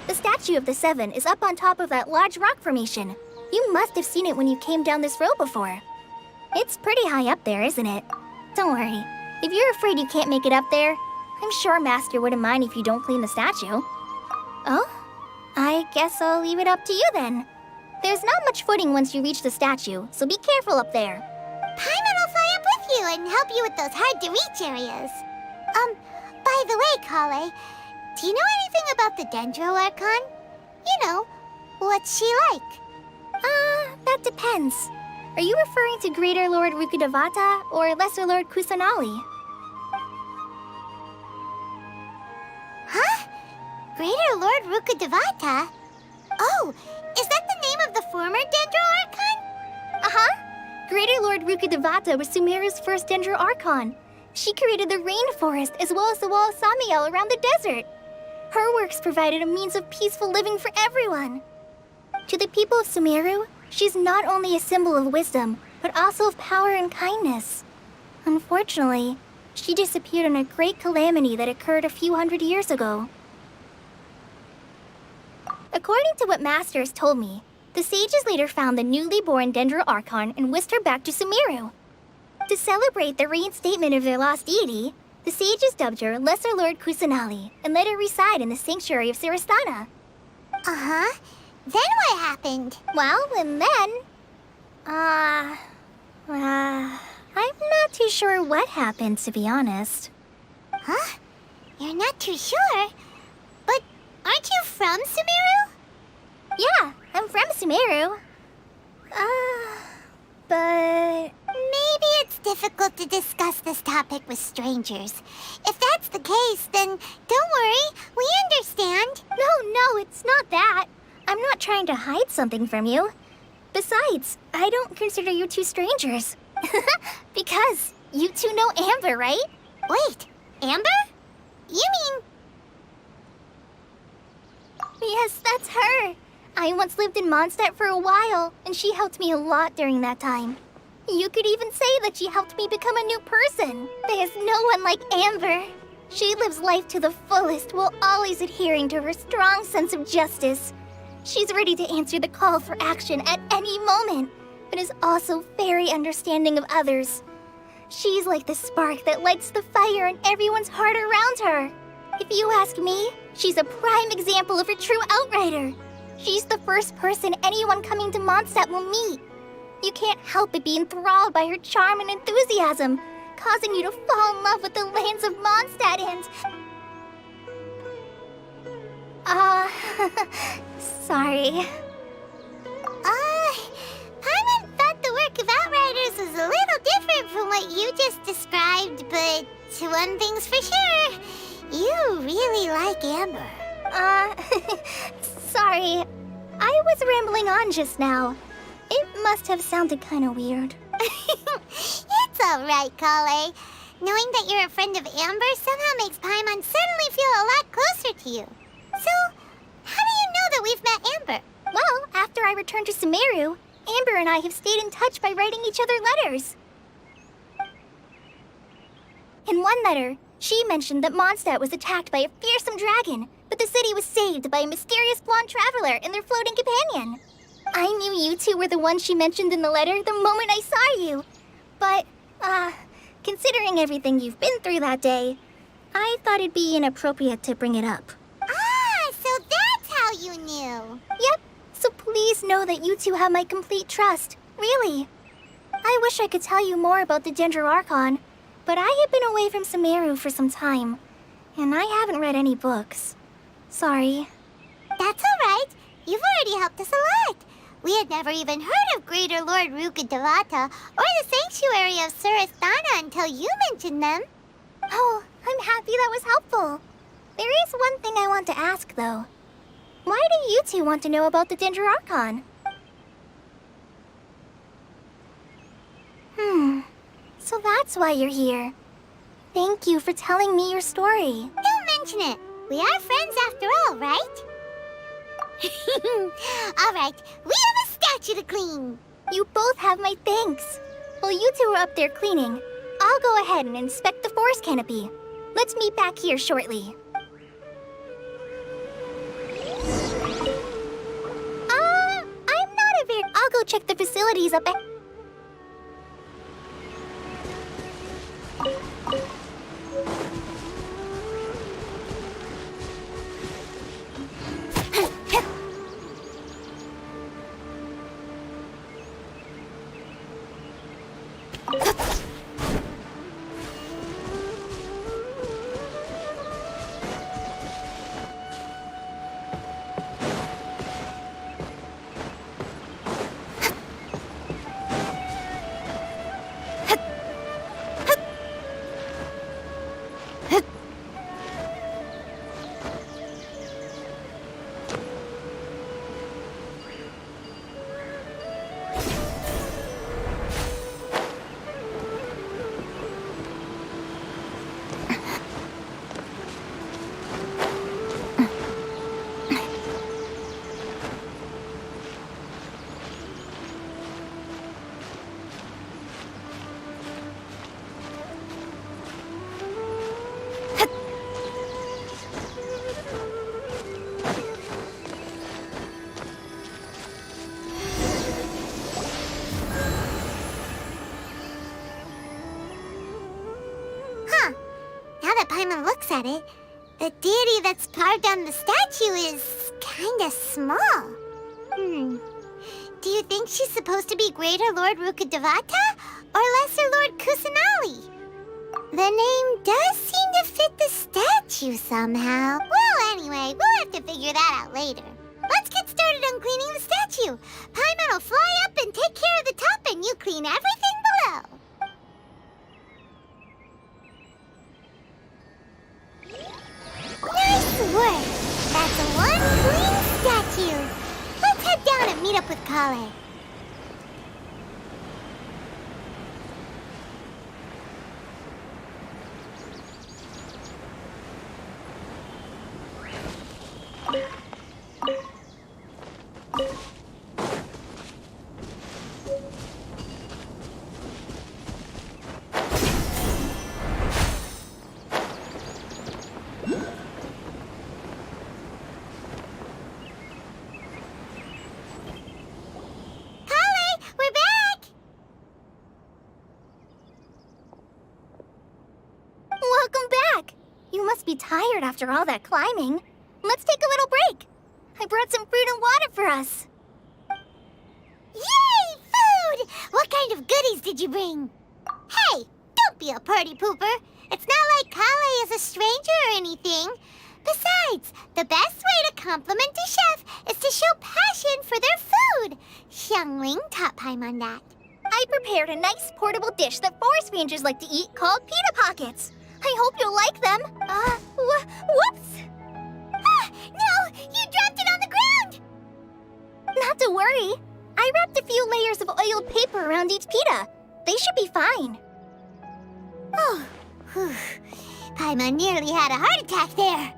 The statue of the Seven is up on top of that large rock formation. You must have seen it when you came down this road before. It's pretty high up there, isn't it? Don't worry. If you're afraid you can't make it up there, I'm sure Master wouldn't mind if you don't clean the statue. Oh? I guess I'll leave it up to you then. There's not much footing once you reach the statue, so be careful up there. Paimon will fly up with you and help you with those hard-to-reach areas. By the way, Kale, do you know anything about the Dendro Archon? You know, what's she like? That depends. Are you referring to Greater Lord Rukkhadevata or Lesser Lord Kusanali? Huh? Greater Lord Rukkhadevata? Oh, is that the name of the former Dendro Archon? Uh-huh. Greater Lord Rukkhadevata was Sumeru's first Dendro Archon. She created the rainforest as well as the wall of Samiel around the desert. Her works provided a means of peaceful living for everyone. To the people of Sumeru, she's not only a symbol of wisdom, but also of power and kindness. Unfortunately, she disappeared in a great calamity that occurred a few hundred years ago. According to what Master has told me, the sages later found the newly born Dendro Archon and whisked her back to Sumeru. To celebrate the reinstatement of their lost deity, the sages dubbed her Lesser Lord Kusanali and let her reside in the sanctuary of Sarastana. Uh-huh. Then what happened? Well, and then... I'm not too sure what happened, to be honest. Huh? You're not too sure? But aren't you from Sumeru? Yeah, I'm from Sumeru. But... Maybe it's difficult to discuss this topic with strangers. If that's the case, then don't worry, we understand. No, it's not that. I'm not trying to hide something from you. Besides, I don't consider you two strangers. Because you two know Amber, right? Wait, Amber? You mean... Yes, that's her. I once lived in Mondstadt for a while, and she helped me a lot during that time. You could even say that she helped me become a new person. There's no one like Amber. She lives life to the fullest while always adhering to her strong sense of justice. She's ready to answer the call for action at any moment, but is also very understanding of others. She's like the spark that lights the fire in everyone's heart around her. If you ask me, she's a prime example of a true outrider. She's the first person anyone coming to Mondstadt will meet. You can't help but be enthralled by her charm and enthusiasm, causing you to fall in love with the lands of Mondstadt and... sorry. just described, but one thing's for sure. You really like Amber. Sorry. I was rambling on just now. It must have sounded kind of weird. It's alright, Kale. Knowing that you're a friend of Amber somehow makes Paimon suddenly feel a lot closer to you. So, how do you know that we've met Amber? Well, after I returned to Sumeru, Amber and I have stayed in touch by writing each other letters. In one letter, she mentioned that Mondstadt was attacked by a fearsome dragon, but the city was saved by a mysterious blonde traveler and their floating companion. I knew you two were the ones she mentioned in the letter the moment I saw you. But, considering everything you've been through that day, I thought it'd be inappropriate to bring it up. Ah, so that's how you knew. Yep, so please know that you two have my complete trust, really. I wish I could tell you more about the Dendro Archon, but I have been away from Sumeru for some time, and I haven't read any books. Sorry. That's alright. You've already helped us a lot. We had never even heard of Greater Lord Rukkhadevata or the Sanctuary of Surasthana until you mentioned them. Oh, I'm happy that was helpful. There is one thing I want to ask, though. Why do you two want to know about the Dendro Archon? So that's why you're here. Thank you for telling me your story. Don't mention it. We are friends after all, right? Alright, we have a statue to clean. You both have my thanks. While you two are up there cleaning, I'll go ahead and inspect the forest canopy. Let's meet back here shortly. I'm not a very... I'll go check the facilities up ahead. Paimon looks at it, the deity that's carved on the statue is kinda small. Do you think she's supposed to be Greater Lord Rukkhadevata or Lesser Lord Kusanali? The name does seem to fit the statue somehow. Well, anyway, we'll have to figure that out later. Let's get started on cleaning the statue. Paimon will fly up and take care of the top, and you clean everything below. Nice work! That's one clean statue. Let's head down and meet up with Kale. Be tired after all that climbing. Let's take a little break. I brought some fruit and water for us. Yay, food! What kind of goodies did you bring? Hey, don't be a party pooper. It's not like Kale is a stranger or anything. Besides, the best way to compliment a chef is to show passion for their food. Xiangling taught Paimon that. I prepared a nice portable dish that forest rangers like to eat called pita pockets. I hope you'll like them. Whoops! Ah, no! You dropped it on the ground! Not to worry. I wrapped a few layers of oiled paper around each pita. They should be fine. Oh, whew. Paimon nearly had a heart attack there.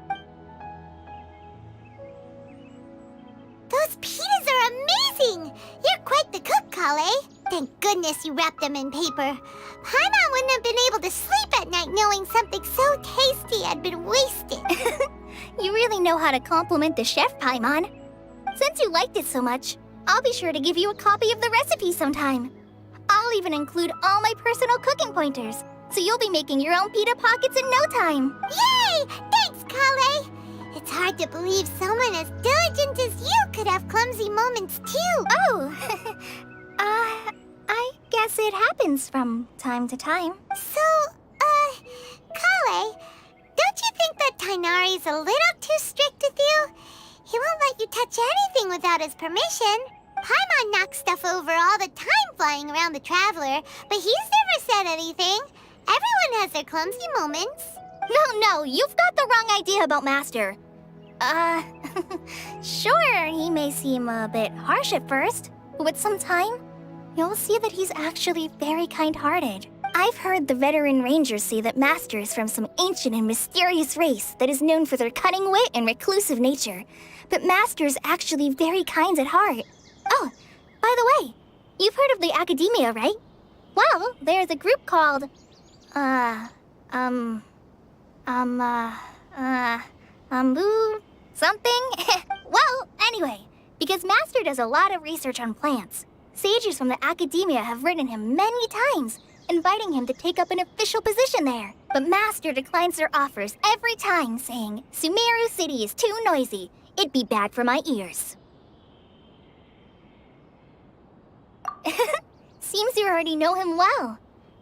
Those pitas are amazing! You're quite the cook, Kale. Thank goodness you wrapped them in paper. Paimon wouldn't have been able to sleep at night knowing something so tasty had been wasted. You really know how to compliment the chef, Paimon. Since you liked it so much, I'll be sure to give you a copy of the recipe sometime. I'll even include all my personal cooking pointers, so you'll be making your own pita pockets in no time. Yay! Thanks, Kale! It's hard to believe someone as diligent as you could have clumsy moments too. Oh, I guess it happens from time to time. So, Kale, don't you think that Tighnari's a little too strict with you? He won't let you touch anything without his permission. Paimon knocks stuff over all the time flying around the Traveler, but he's never said anything. Everyone has their clumsy moments. No, you've got the wrong idea about Master. Sure, he may seem a bit harsh at first, but with some time, you'll see that he's actually very kind-hearted. I've heard the veteran rangers say that Master is from some ancient and mysterious race that is known for their cunning wit and reclusive nature, but Master is actually very kind at heart. Oh, by the way, you've heard of the Academia, right? Well, there's a group called, something? Well, anyway, because Master does a lot of research on plants, sages from the Academia have written him many times, inviting him to take up an official position there. But Master declines their offers every time, saying, Sumeru City is too noisy. It'd be bad for my ears. Seems you already know him well.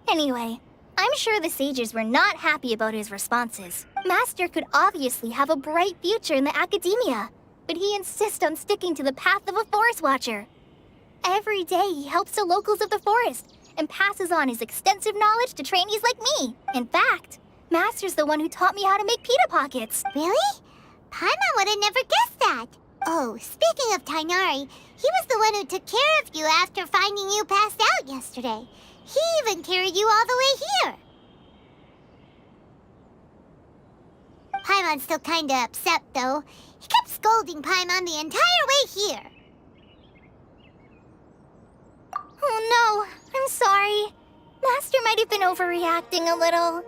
Anyway, I'm sure the sages were not happy about his responses. Master could obviously have a bright future in the Academia, but he insists on sticking to the path of a forest watcher. Every day he helps the locals of the forest and passes on his extensive knowledge to trainees like me. In fact, Master's the one who taught me how to make pita pockets. Really? Paimon would have never guessed that. Oh, speaking of Tighnari, he was the one who took care of you after finding you passed out yesterday. He even carried you all the way here. Paimon's still kinda upset, though. He kept scolding Paimon the entire way here. Oh no, I'm sorry. Master might have been overreacting a little.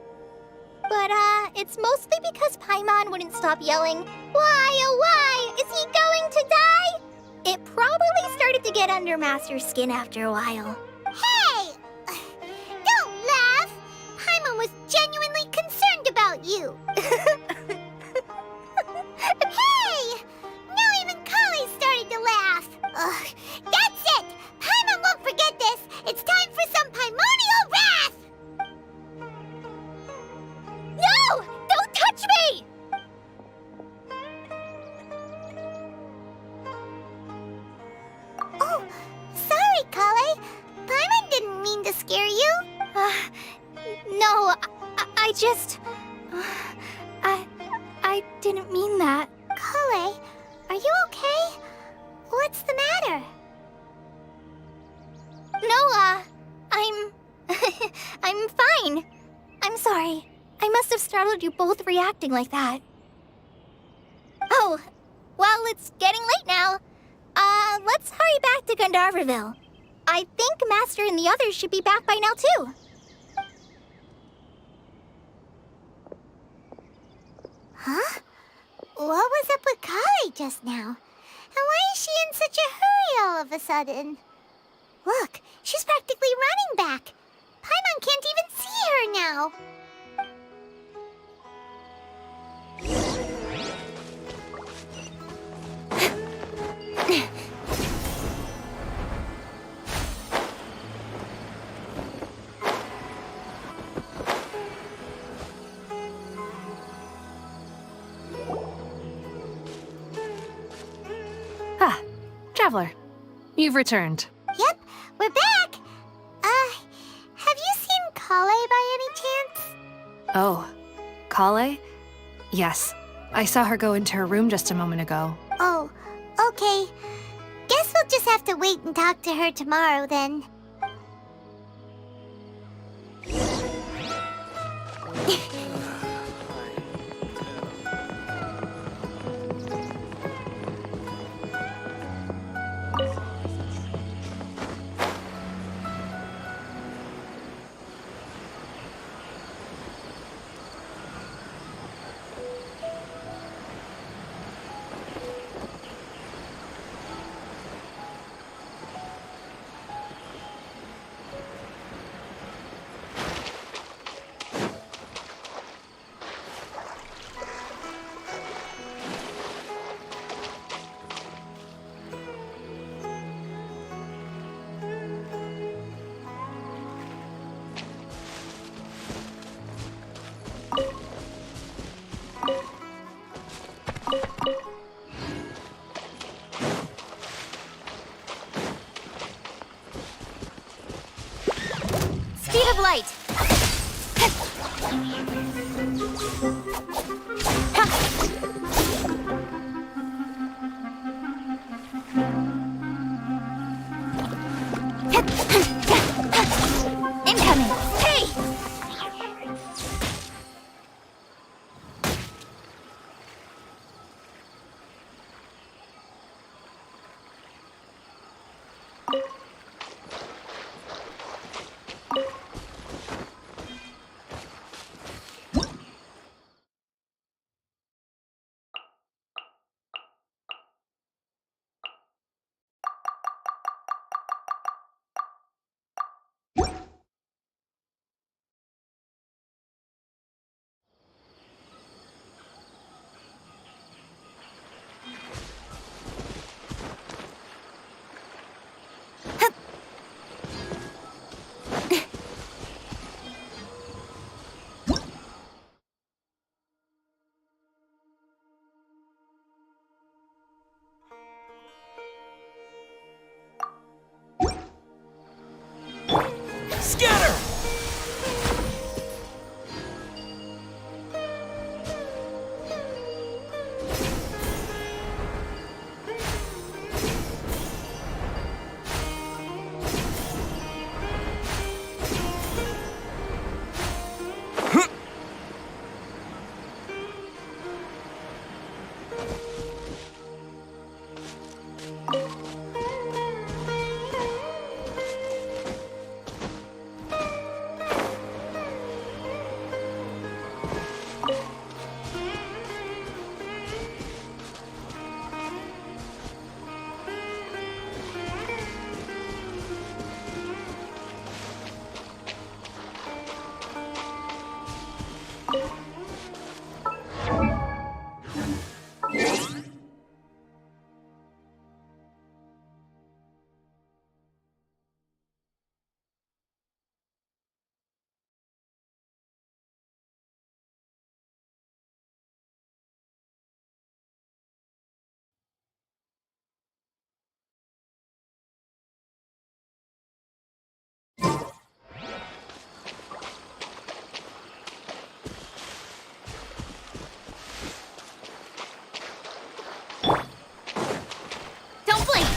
But, it's mostly because Paimon wouldn't stop yelling, Why, oh why, is he going to die? It probably started to get under Master's skin after a while. Hey! Don't laugh! Paimon was genuinely concerned about you. Hey! Now even Kale started to laugh. Ugh, that's it! Paimon won't forget this! It's time for some Paimonial wrath! No! Don't touch me! Oh, sorry, Kale. Paimon didn't mean to scare you. No, I just... I didn't mean that. Kale, are you okay? What's the matter? No, I'm fine. I'm sorry. I must have startled you both reacting like that. Oh, well, it's getting late now. Let's hurry back to Gandharvaville. I think Master and the others should be back by now, too. Huh? What was up with Kale just now? And why is she in such a hurry all of a sudden? Look, she's practically running back. Paimon can't even see her now. Traveler, you've returned. Yep, we're back. Kale by any chance? Oh, Kale? Yes. I saw her go into her room just a moment ago. Oh, okay. Guess we'll just have to wait and talk to her tomorrow then. Speed of light! Incoming! Hey! Scatter! Don't blink!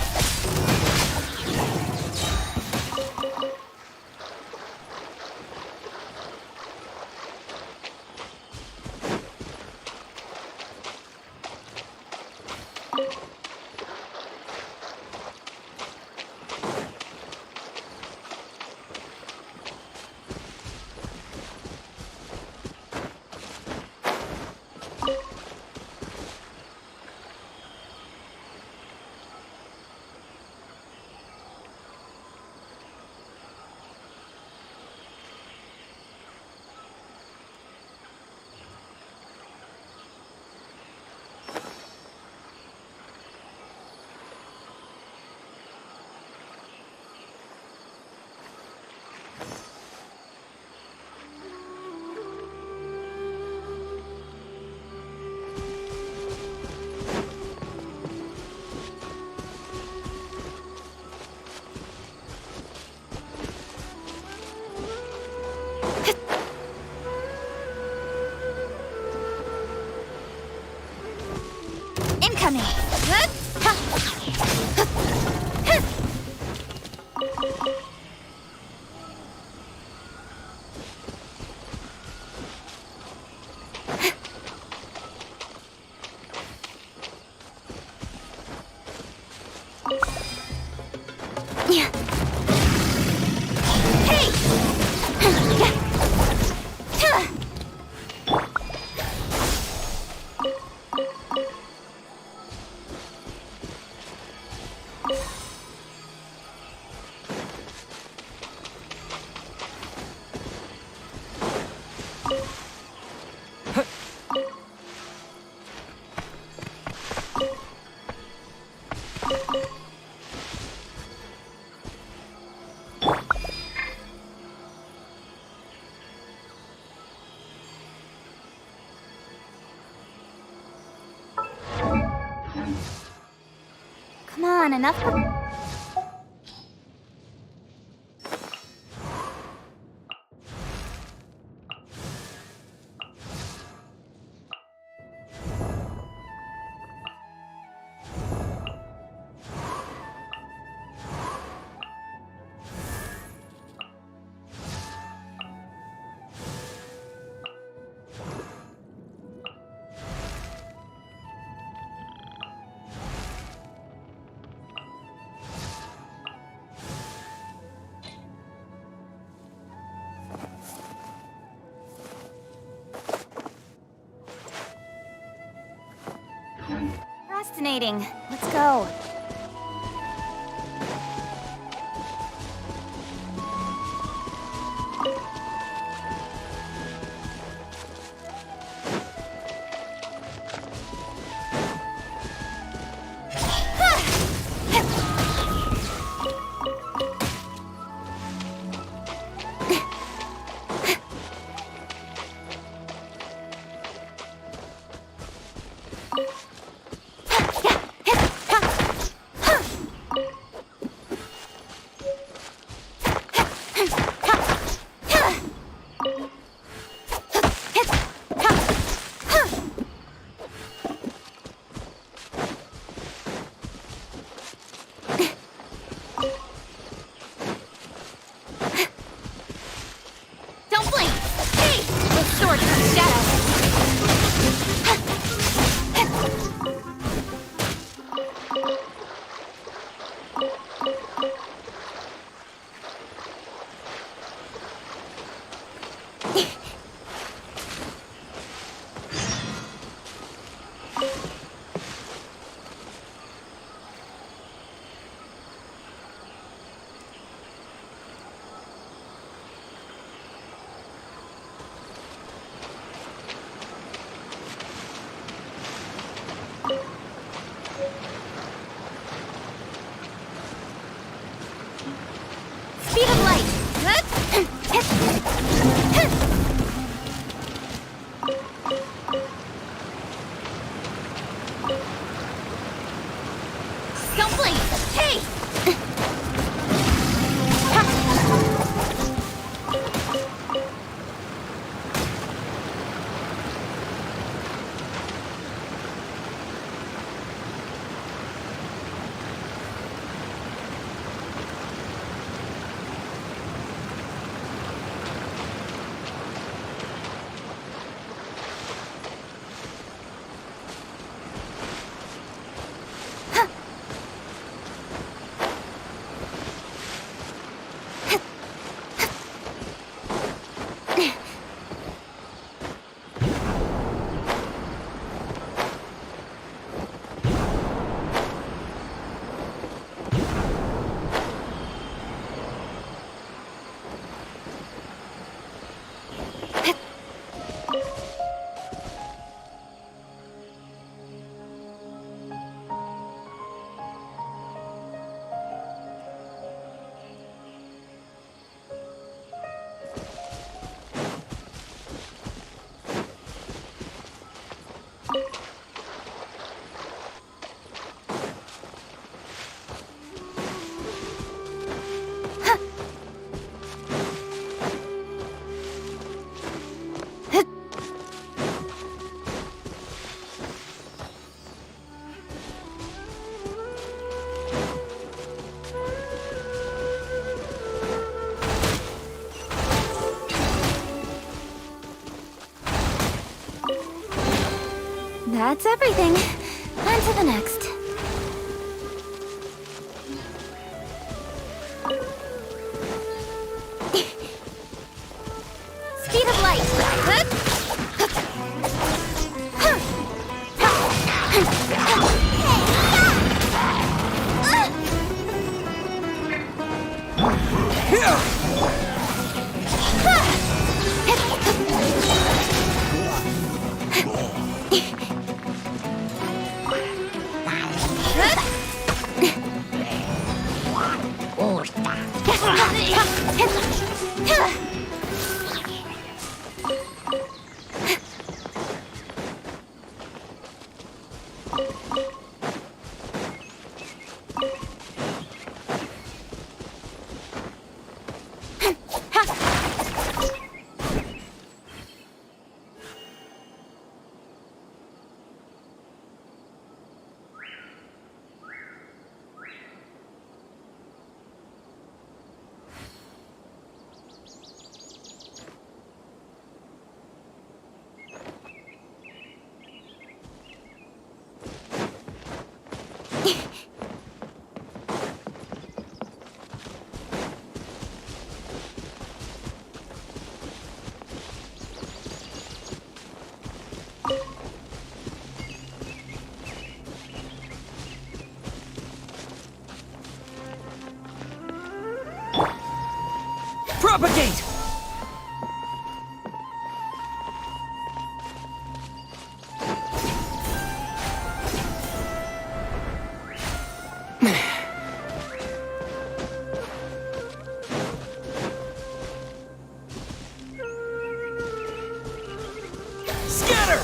stunning. Come on, enough. Procrastinating. Let's go. Don't blink! Hey! The sword turns shadow! Speed of light! Don't blink! Hey! That's everything. On to the next. Speed of light. Propagate! Scatter!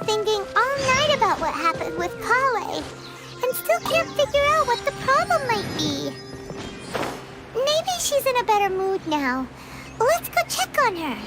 Thinking all night about what happened with Kale, and still can't figure out what the problem might be. Maybe she's in a better mood now. Let's go check on her.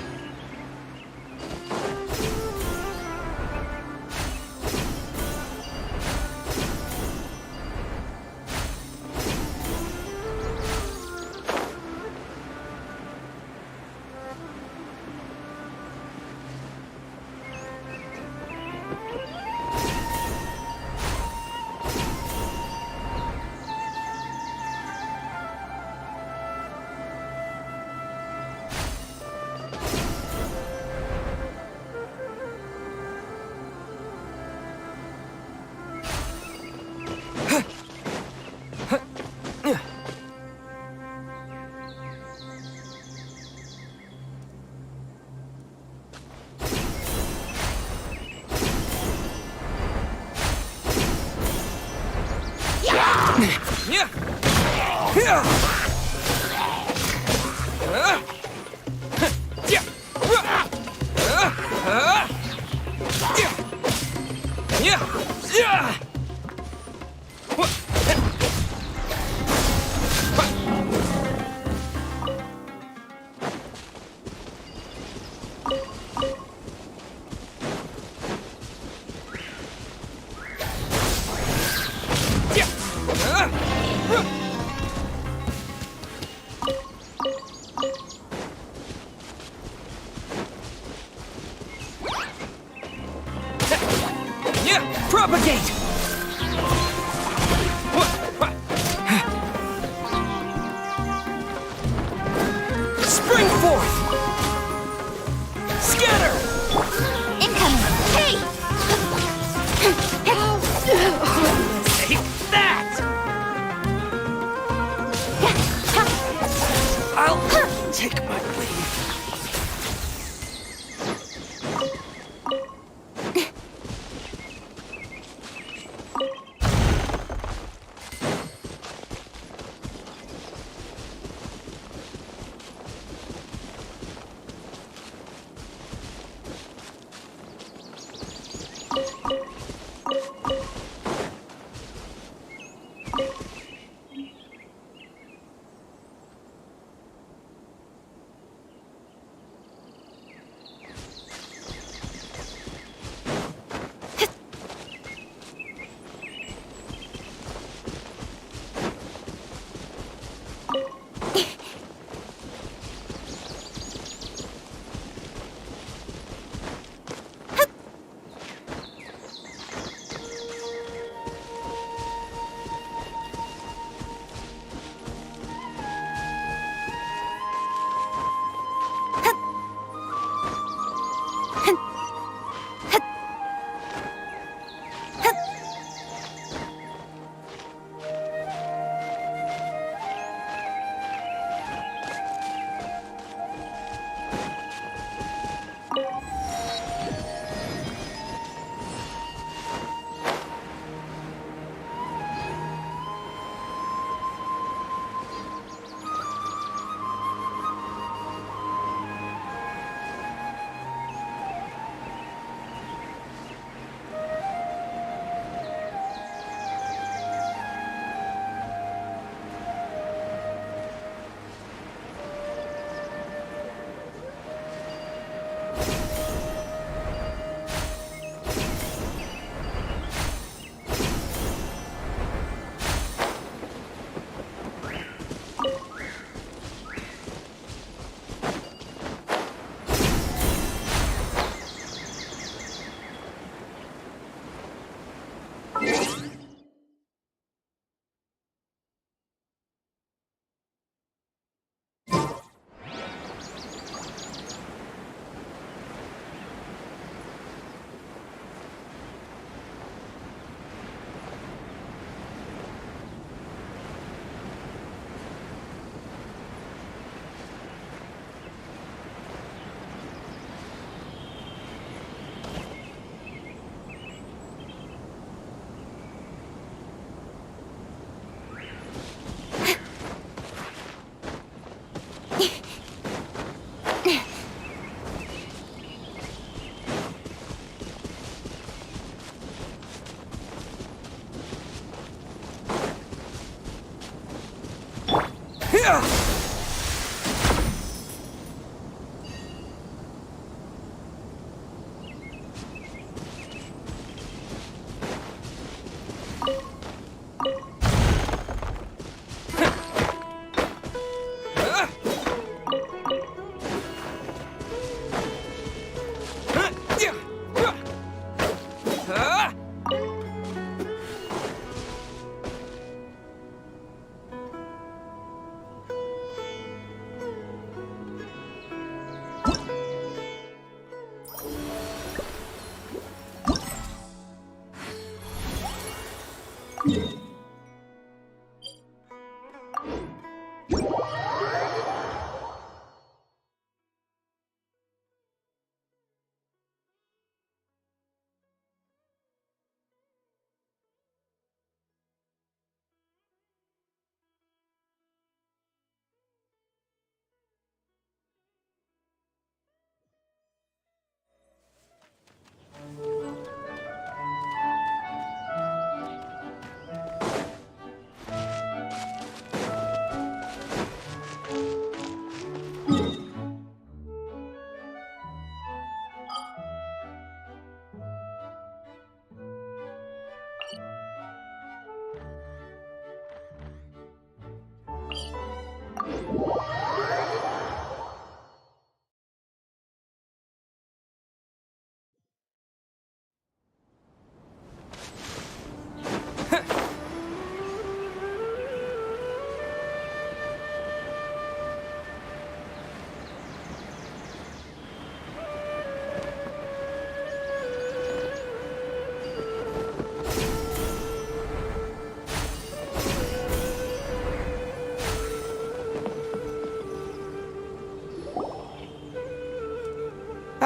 Propagate! Spring forth! Scatter! Incoming! Hey! Take that! I'll take my leave.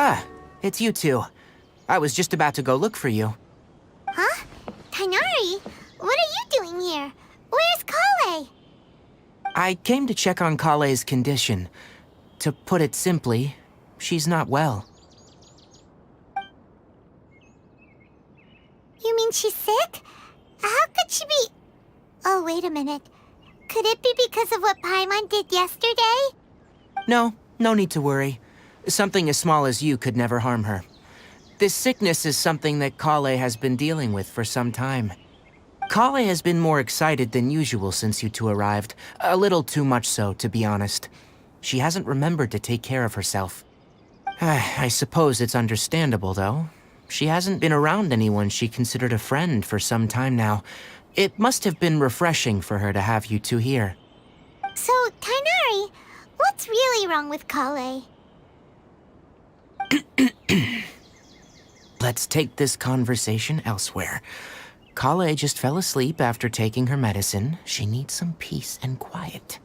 Ah, it's you two. I was just about to go look for you. Huh? Tighnari, what are you doing here? Where's Kale? I came to check on Kale's condition. To put it simply, she's not well. You mean she's sick? How could she be... Oh, wait a minute. Could it be because of what Paimon did yesterday? No need to worry. Something as small as you could never harm her. This sickness is something that Kale has been dealing with for some time. Kale has been more excited than usual since you two arrived. A little too much so, to be honest. She hasn't remembered to take care of herself. I suppose it's understandable, though. She hasn't been around anyone she considered a friend for some time now. It must have been refreshing for her to have you two here. So, Tighnari, what's really wrong with Kale? Let's take this conversation elsewhere. Kale just fell asleep after taking her medicine. She needs some peace and quiet.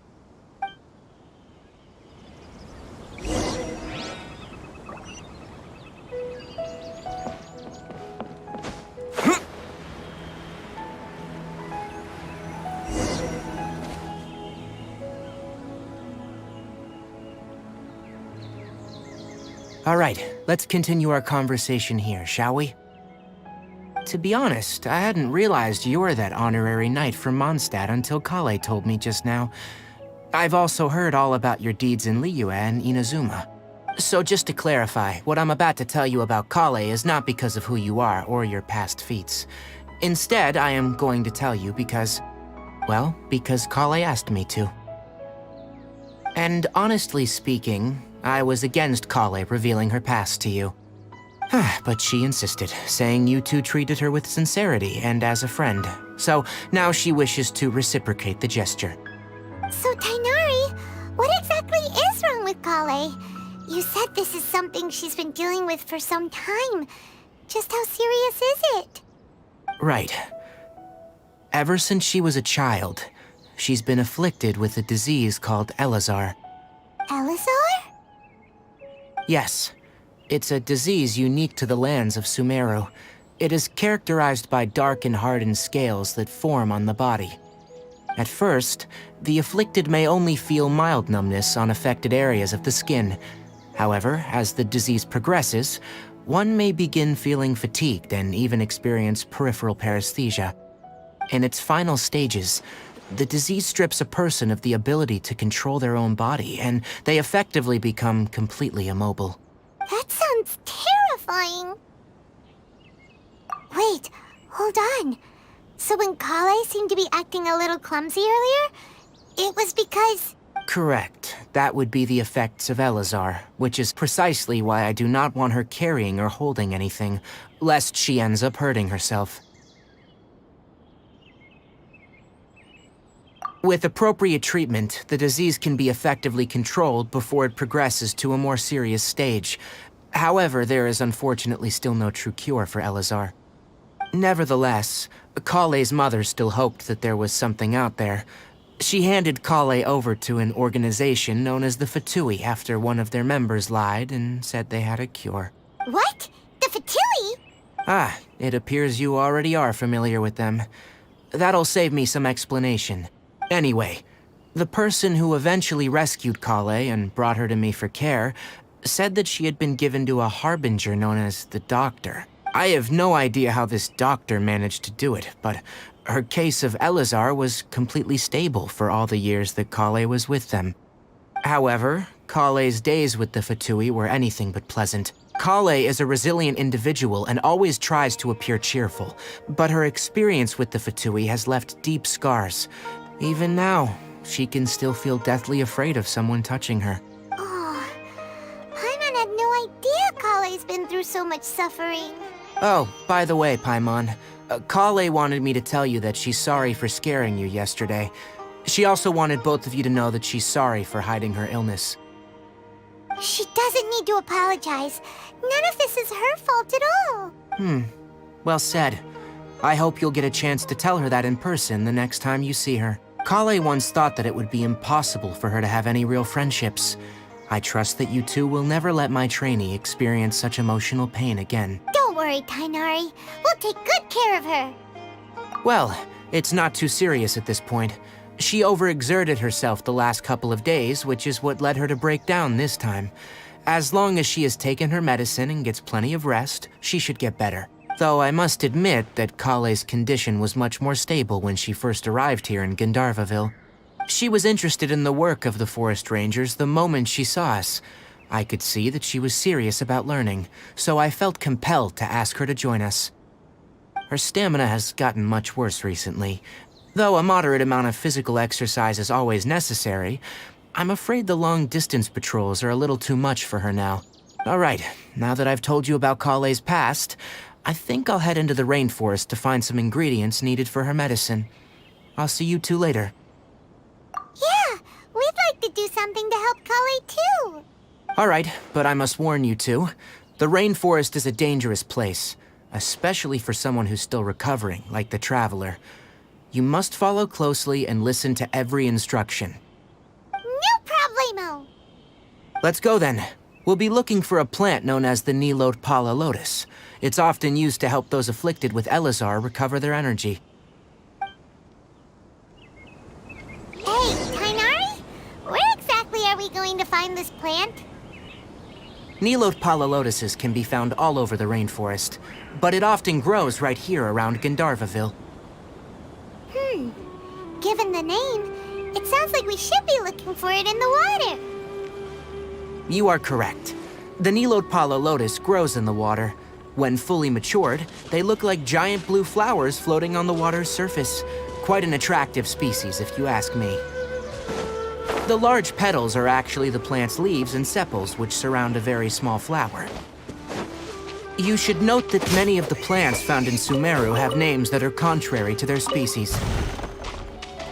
All right, let's continue our conversation here, shall we? To be honest, I hadn't realized you were that honorary knight from Mondstadt until Kale told me just now. I've also heard all about your deeds in Liyue and Inazuma. So just to clarify, what I'm about to tell you about Kale is not because of who you are or your past feats. Instead, I am going to tell you because Kale asked me to. And honestly speaking, I was against Kale revealing her past to you. But she insisted, saying you two treated her with sincerity and as a friend. So now she wishes to reciprocate the gesture. So, Tighnari, what exactly is wrong with Kale? You said this is something she's been dealing with for some time. Just how serious is it? Right. Ever since she was a child, she's been afflicted with a disease called Elazar. Elazar? Yes. It's a disease unique to the lands of Sumeru. It is characterized by dark and hardened scales that form on the body. At first, the afflicted may only feel mild numbness on affected areas of the skin. However, as the disease progresses, one may begin feeling fatigued and even experience peripheral paresthesia. In its final stages, The disease strips a person of the ability to control their own body, and they effectively become completely immobile. That sounds terrifying. Wait, hold on. So when Kale seemed to be acting a little clumsy earlier, it was because... Correct. That would be the effects of Elazar, which is precisely why I do not want her carrying or holding anything, lest she ends up hurting herself. With appropriate treatment, the disease can be effectively controlled before it progresses to a more serious stage. However, there is unfortunately still no true cure for Elazar. Nevertheless, Kale's mother still hoped that there was something out there. She handed Kale over to an organization known as the vCwSTUaVgQ after one of their members lied and said they had a cure. What? The vCwSTUaVgQ? Ah, it appears you already are familiar with them. That'll save me some explanation. Anyway, the person who eventually rescued Kale and brought her to me for care said that she had been given to a harbinger known as the Doctor. I have no idea how this doctor managed to do it, but her case of Elazar was completely stable for all the years that Kale was with them. However, Kale's days with the vCwSTUaVgQ were anything but pleasant. Kale is a resilient individual and always tries to appear cheerful, but her experience with the vCwSTUaVgQ has left deep scars. Even now, she can still feel deathly afraid of someone touching her. Oh, Paimon had no idea Kale's been through so much suffering. Oh, by the way, Paimon, Kale wanted me to tell you that she's sorry for scaring you yesterday. She also wanted both of you to know that she's sorry for hiding her illness. She doesn't need to apologize. None of this is her fault at all. Well said. I hope you'll get a chance to tell her that in person the next time you see her. Kale once thought that it would be impossible for her to have any real friendships. I trust that you two will never let my trainee experience such emotional pain again. Don't worry, Tainari. We'll take good care of her. Well, it's not too serious at this point. She overexerted herself the last couple of days, which is what led her to break down this time. As long as she has taken her medicine and gets plenty of rest, she should get better. Though I must admit that Kale's condition was much more stable when she first arrived here in Gandharvaville. She was interested in the work of the forest rangers the moment she saw us. I could see that she was serious about learning, so I felt compelled to ask her to join us. Her stamina has gotten much worse recently. Though a moderate amount of physical exercise is always necessary, I'm afraid the long-distance patrols are a little too much for her now. All right, now that I've told you about Kale's past, I think I'll head into the rainforest to find some ingredients needed for her medicine. I'll see you two later. Yeah, we'd like to do something to help Kale too. All right, but I must warn you two. The rainforest is a dangerous place, especially for someone who's still recovering, like the Traveler. You must follow closely and listen to every instruction. No problemo. Let's go then. We'll be looking for a plant known as the Nilotpala lotus. It's often used to help those afflicted with Elazar recover their energy. Hey, Tainari? Where exactly are we going to find this plant? Nilotpala lotuses can be found all over the rainforest, but it often grows right here around Gandharvaville. Given the name, it sounds like we should be looking for it in the water. You are correct. The Nilotpala lotus grows in the water. When fully matured, they look like giant blue flowers floating on the water's surface. Quite an attractive species, if you ask me. The large petals are actually the plant's leaves and sepals, which surround a very small flower. You should note that many of the plants found in Sumeru have names that are contrary to their species.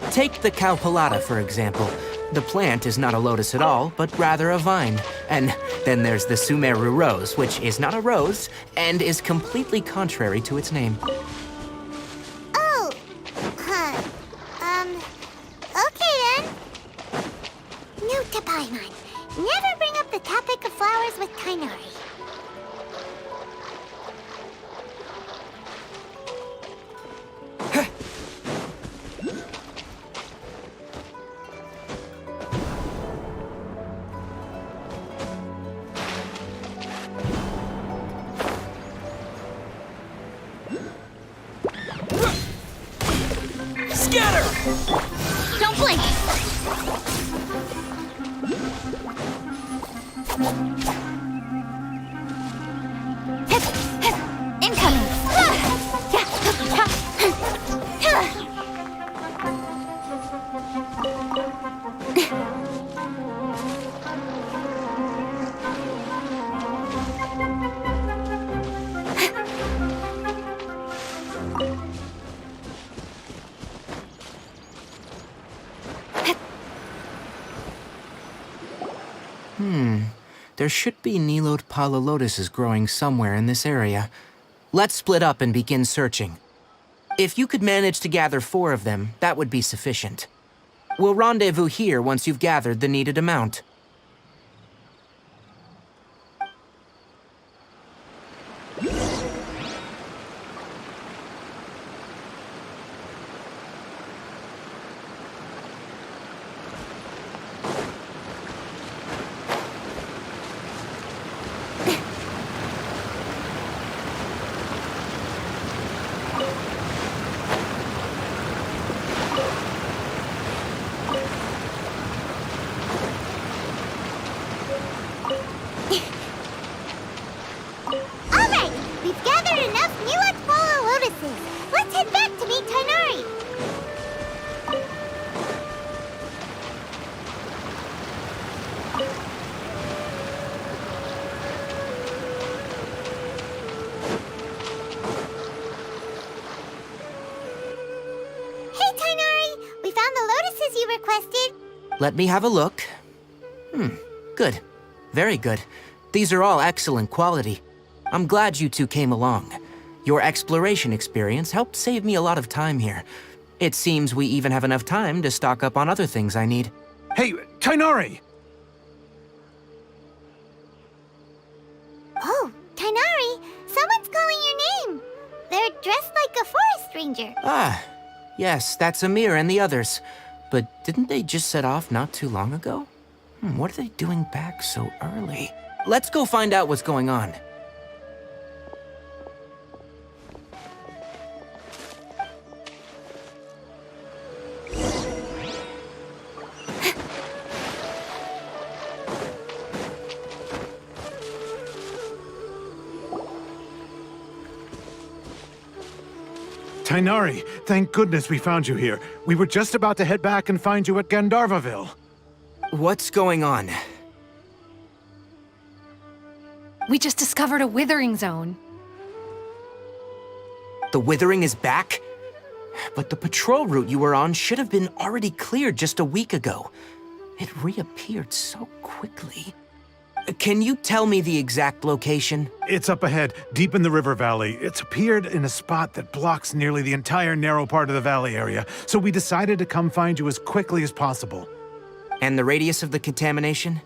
Take the Cowpelata, for example. The plant is not a lotus at all, but rather a vine. And then there's the Sumeru rose, which is not a rose, and is completely contrary to its name. Oh, huh. Okay then. Note to Paimon. Never bring up the topic of flowers with Tainari. Scatter! Don't blink! Incoming! There should be Nilode Palalotuses growing somewhere in this area. Let's split up and begin searching. If you could manage to gather 4 of them, that would be sufficient. We'll rendezvous here once you've gathered the needed amount. Alright, we've gathered enough new Lotuses. Let's head back to meet Tainari. Hey, Tainari! We found the lotuses you requested. Let me have a look. Good. Very good. These are all excellent quality. I'm glad you two came along. Your exploration experience helped save me a lot of time here. It seems we even have enough time to stock up on other things I need. Hey, Tainari! Oh, Tainari, someone's calling your name. They're dressed like a forest ranger. Ah, yes, that's Amir and the others. But didn't they just set off not too long ago? What are they doing back so early? Let's go find out what's going on. Tainari, thank goodness we found you here. We were just about to head back and find you at Gandharvaville. What's going on? We just discovered a withering zone. The Withering is back? But the patrol route you were on should have been already cleared just a week ago. It reappeared so quickly. Can you tell me the exact location? It's up ahead, deep in the river valley. It's appeared in a spot that blocks nearly the entire narrow part of the valley area, so we decided to come find you as quickly as possible. And the radius of the contamination?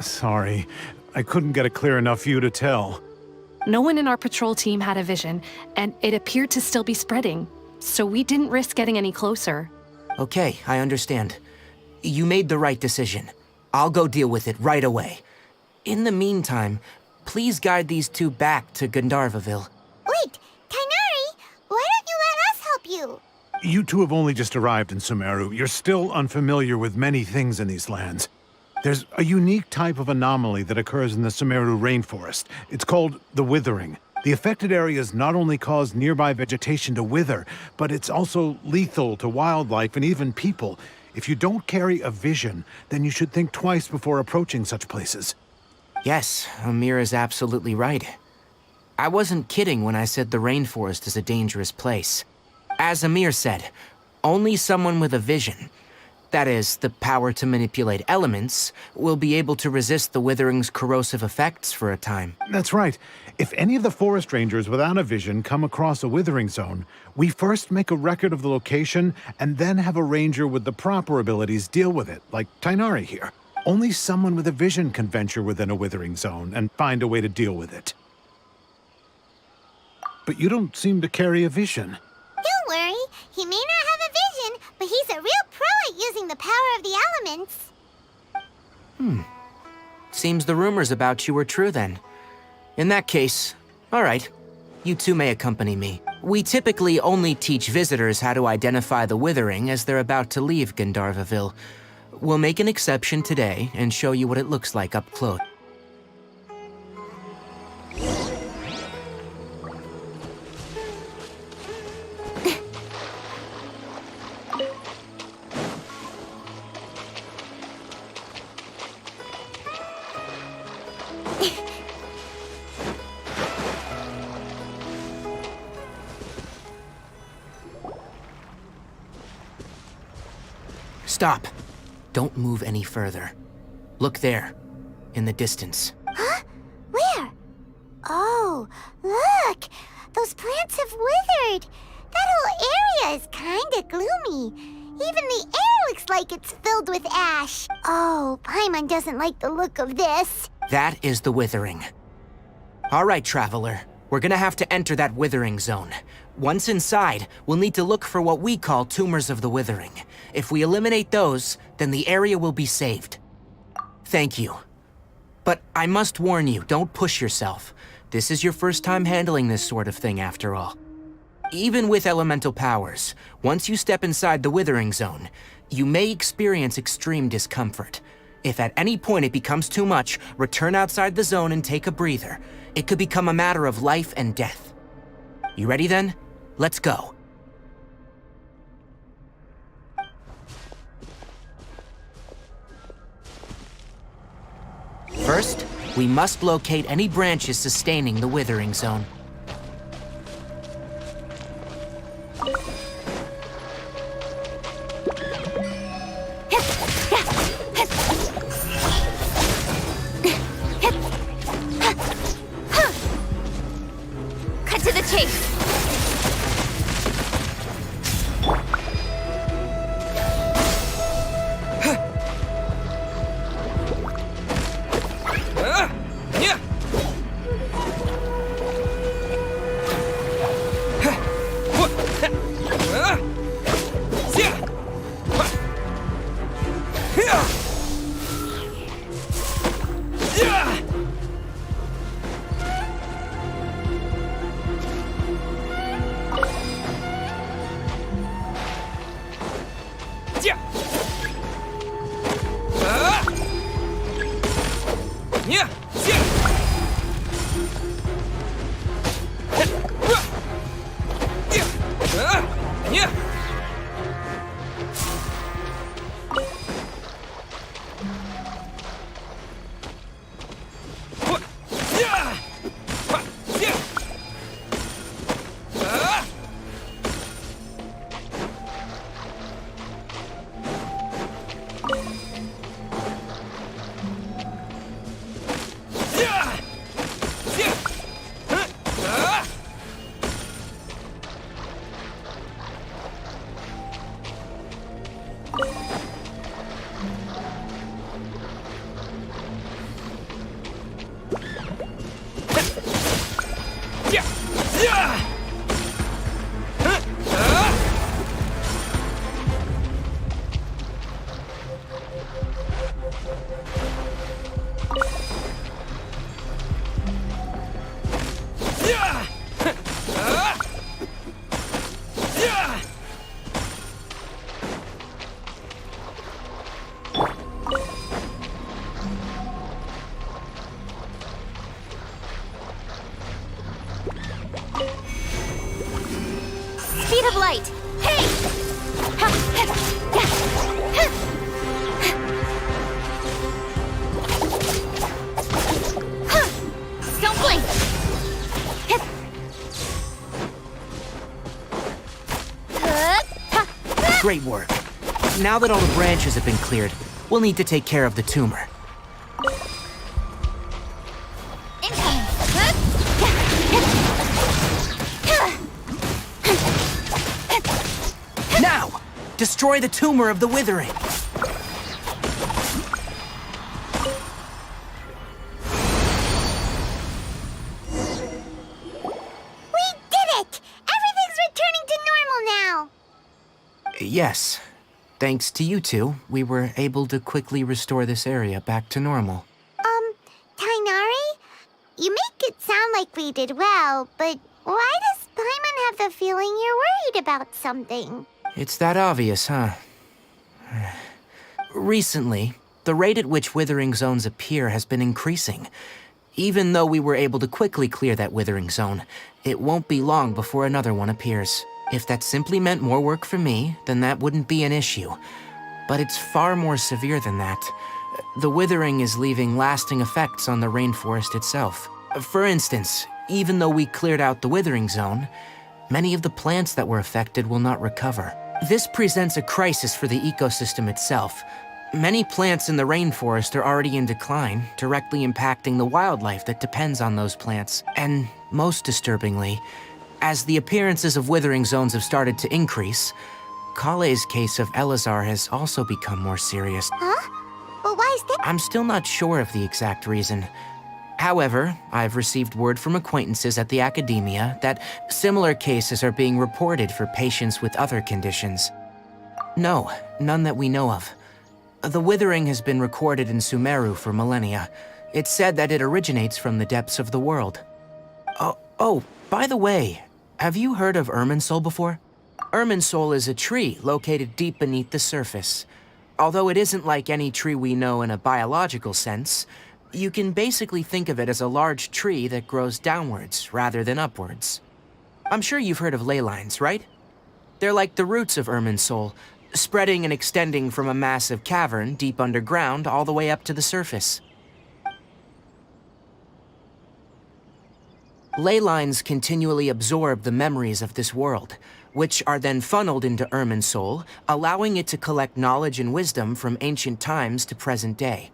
Sorry, I couldn't get a clear enough view to tell. No one in our patrol team had a vision, and it appeared to still be spreading, so we didn't risk getting any closer. Okay, I understand. You made the right decision. I'll go deal with it right away. In the meantime, please guide these two back to Gandharvaville. Wait, Tainari, why don't you let us help you? You two have only just arrived in Sumeru. You're still unfamiliar with many things in these lands. There's a unique type of anomaly that occurs in the Sumeru rainforest. It's called the Withering. The affected areas not only cause nearby vegetation to wither, but it's also lethal to wildlife and even people. If you don't carry a vision, then you should think twice before approaching such places. Yes, Amir is absolutely right. I wasn't kidding when I said the rainforest is a dangerous place. As Amir said, only someone with a vision, that is, the power to manipulate elements, will be able to resist the Withering's corrosive effects for a time. That's right. If any of the forest rangers without a vision come across a withering zone, we first make a record of the location and then have a ranger with the proper abilities deal with it, like Tainari here. Only someone with a vision can venture within a withering zone and find a way to deal with it. But you don't seem to carry a vision. Don't worry, he may not have a vision, but he's a real pro at using the power of the elements. Seems the rumors about you were true then. In that case, all right, you two may accompany me. We typically only teach visitors how to identify the withering as they're about to leave Gandharvaville. We'll make an exception today and show you what it looks like up close. Stop. Don't move any further. Look there, in the distance. Huh? Where? Oh, look! Those plants have withered! That whole area is kinda gloomy. Even the air looks like it's filled with ash. Oh, Paimon doesn't like the look of this. That is the withering. All right, traveler. We're gonna have to enter that withering zone. Once inside, we'll need to look for what we call tumors of the withering. If we eliminate those, then the area will be saved. Thank you. But I must warn you, don't push yourself. This is your first time handling this sort of thing, after all. Even with elemental powers, once you step inside the withering zone, you may experience extreme discomfort. If at any point it becomes too much, return outside the zone and take a breather. It could become a matter of life and death. You ready then? Let's go. First, we must locate any branches sustaining the withering zone. Cut to the chase. Speed of light. Hey! Don't blink. Great work. Now that all the branches have been cleared, we'll need to take care of the tumor. Now! Destroy the tumor of the withering! We did it! Everything's returning to normal now! Yes. Thanks to you two, we were able to quickly restore this area back to normal. Tainari? You make it sound like we did well, but why does Paimon have the feeling you're worried about something. It's that obvious, huh? Recently, the rate at which withering zones appear has been increasing. Even though we were able to quickly clear that withering zone, it won't be long before another one appears. If that simply meant more work for me, then that wouldn't be an issue. But it's far more severe than that. The withering is leaving lasting effects on the rainforest itself. For instance, even though we cleared out the withering zone, many of the plants that were affected will not recover. This presents a crisis for the ecosystem itself. Many plants in the rainforest are already in decline, directly impacting the wildlife that depends on those plants. And most disturbingly, as the appearances of withering zones have started to increase, Kale's case of Elazar has also become more serious. Huh? Well, why is that? I'm still not sure of the exact reason. However, I've received word from acquaintances at the academia that similar cases are being reported for patients with other conditions. No, none that we know of. The withering has been recorded in Sumeru for millennia. It's said that it originates from the depths of the world. Oh, by the way, have you heard of Irminsul before? Irminsul is a tree located deep beneath the surface. Although it isn't like any tree we know in a biological sense, you can basically think of it as a large tree that grows downwards rather than upwards. I'm sure you've heard of ley lines, right? They're like the roots of Irminsul, spreading and extending from a massive cavern deep underground all the way up to the surface. Ley lines continually absorb the memories of this world, which are then funneled into Irminsul, allowing it to collect knowledge and wisdom from ancient times to present day.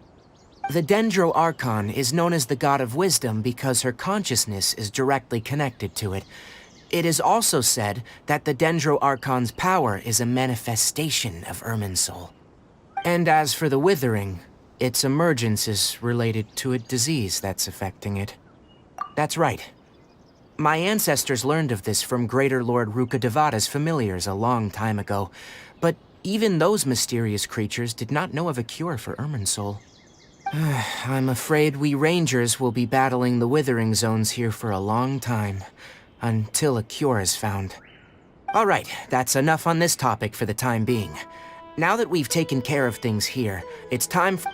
The Dendro Archon is known as the god of wisdom because her consciousness is directly connected to it. It is also said that the Dendro Archon's power is a manifestation of Irminsul. And as for the withering, its emergence is related to a disease that's affecting it. That's right. My ancestors learned of this from Greater Lord Rukkhadevata's familiars a long time ago, but even those mysterious creatures did not know of a cure for Irminsul. I'm afraid we Rangers will be battling the withering zones here for a long time, until a cure is found. Alright, that's enough on this topic for the time being. Now that we've taken care of things here, it's time for...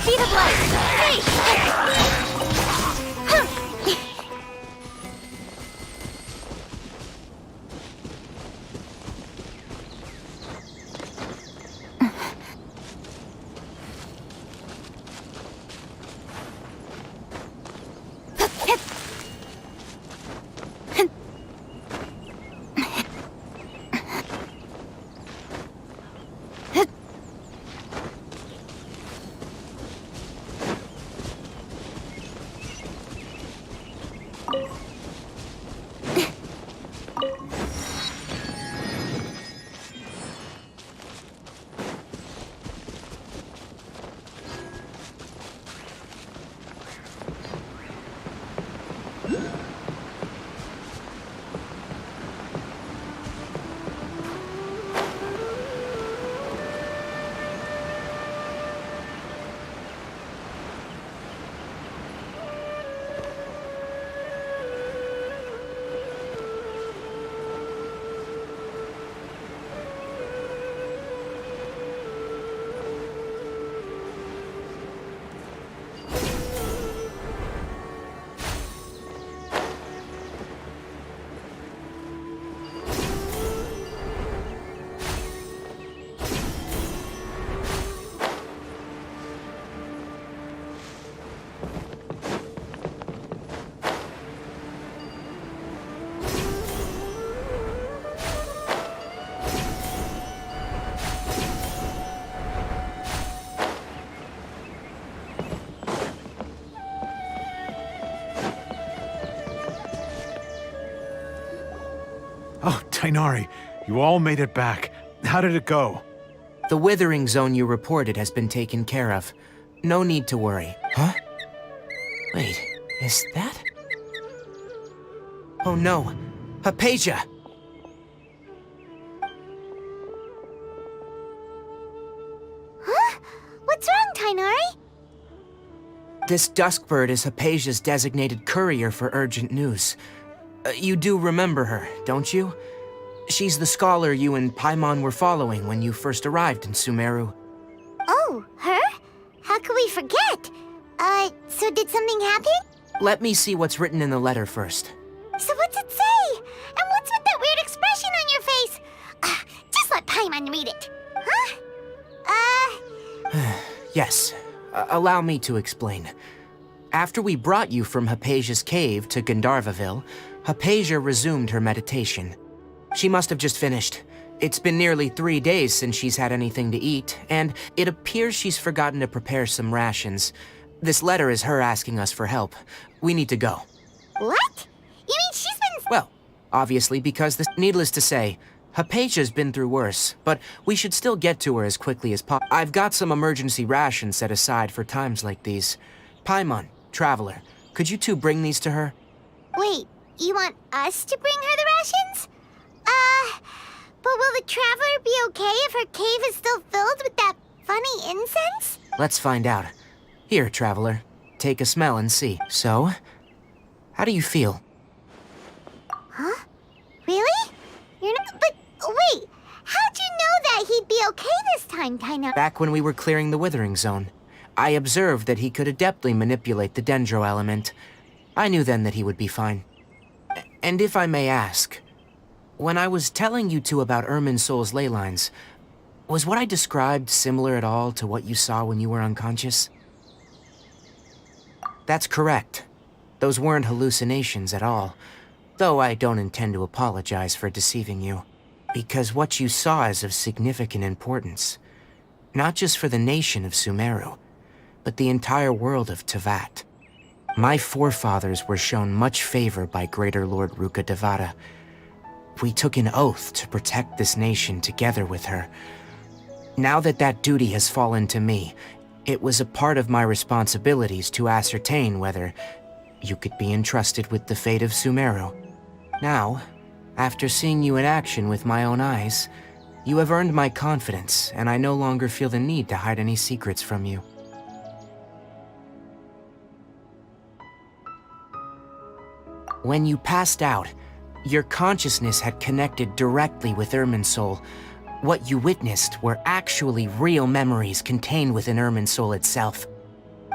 Speed of light! Hey! Tighnari, you all made it back. How did it go? The withering zone you reported has been taken care of. No need to worry. Huh? Wait, is that? Oh no, Hypatia! Huh? What's wrong, Tighnari? This Duskbird is Hypatia's designated courier for urgent news. You do remember her, don't you? She's the scholar you and Paimon were following when you first arrived in Sumeru. Oh, her? How could we forget? So did something happen? Let me see what's written in the letter first. So what's it say? And what's with that weird expression on your face? Just let Paimon read it. Huh? Yes, allow me to explain. After we brought you from Hypatia's cave to Gandharvaville, Hypatia resumed her meditation. She must have just finished. It's been nearly 3 days since she's had anything to eat, and it appears she's forgotten to prepare some rations. This letter is her asking us for help. We need to go. What? You mean she's been... Well, obviously because needless to say, Hypatia's been through worse, but we should still get to her as quickly as possible. I've got some emergency rations set aside for times like these. Paimon, Traveler, could you two bring these to her? Wait, you want us to bring her the rations? But will the Traveler be okay if her cave is still filled with that funny incense? Let's find out. Here, Traveler, take a smell and see. So, how do you feel? Huh? Really? You're not... But wait, how'd you know that he'd be okay this time, Tighnari? Back when we were clearing the Withering Zone, I observed that he could adeptly manipulate the Dendro element. I knew then that he would be fine. And if I may ask, when I was telling you two about Irminsul's ley lines, was what I described similar at all to what you saw when you were unconscious? That's correct. Those weren't hallucinations at all, though I don't intend to apologize for deceiving you, because what you saw is of significant importance, not just for the nation of Sumeru, but the entire world of Teyvat. My forefathers were shown much favor by Greater Lord Ruka Devata. We took an oath to protect this nation together with her. Now that that duty has fallen to me, it was a part of my responsibilities to ascertain whether you could be entrusted with the fate of Sumeru. Now, after seeing you in action with my own eyes, you have earned my confidence, and I no longer feel the need to hide any secrets from you. When you passed out, your consciousness had connected directly with Irminsul. What you witnessed were actually real memories contained within Irminsul itself.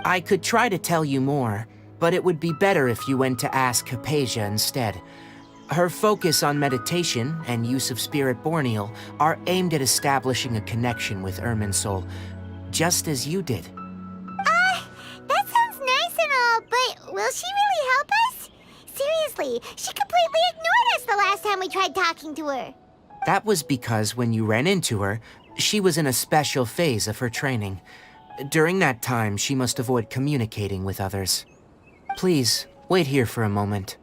I could try to tell you more, but it would be better if you went to ask Hypatia instead. Her focus on meditation and use of Spirit Borneal are aimed at establishing a connection with Irminsul, just as you did. That sounds nice and all, but will she really help us? Seriously, she completely ignored us the last time we tried talking to her. That was because when you ran into her, she was in a special phase of her training. During that time, she must avoid communicating with others. Please, wait here for a moment.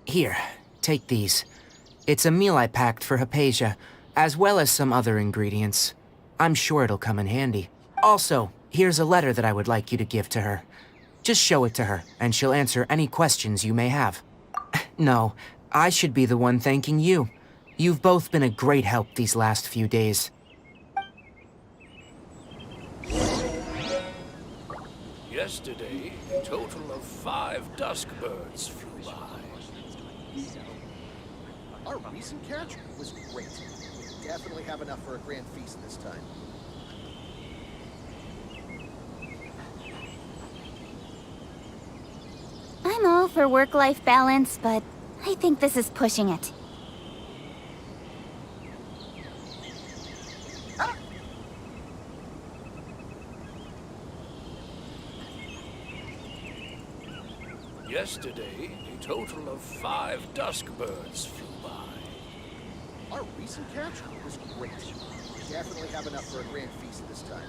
Here, take these. It's a meal I packed for Hypatia, as well as some other ingredients. I'm sure it'll come in handy. Also, here's a letter that I would like you to give to her. Just show it to her, and she'll answer any questions you may have. No, I should be the one thanking you. You've both been a great help these last few days. Yesterday, a total of 5 Duskbirds flew by. Our recent catch was great. We definitely have enough for a grand feast this time. I'm all for work-life balance, but I think this is pushing it. Yesterday, a total of 5 dusk birds flew by. Our recent catch was great. We definitely have enough for a grand feast this time.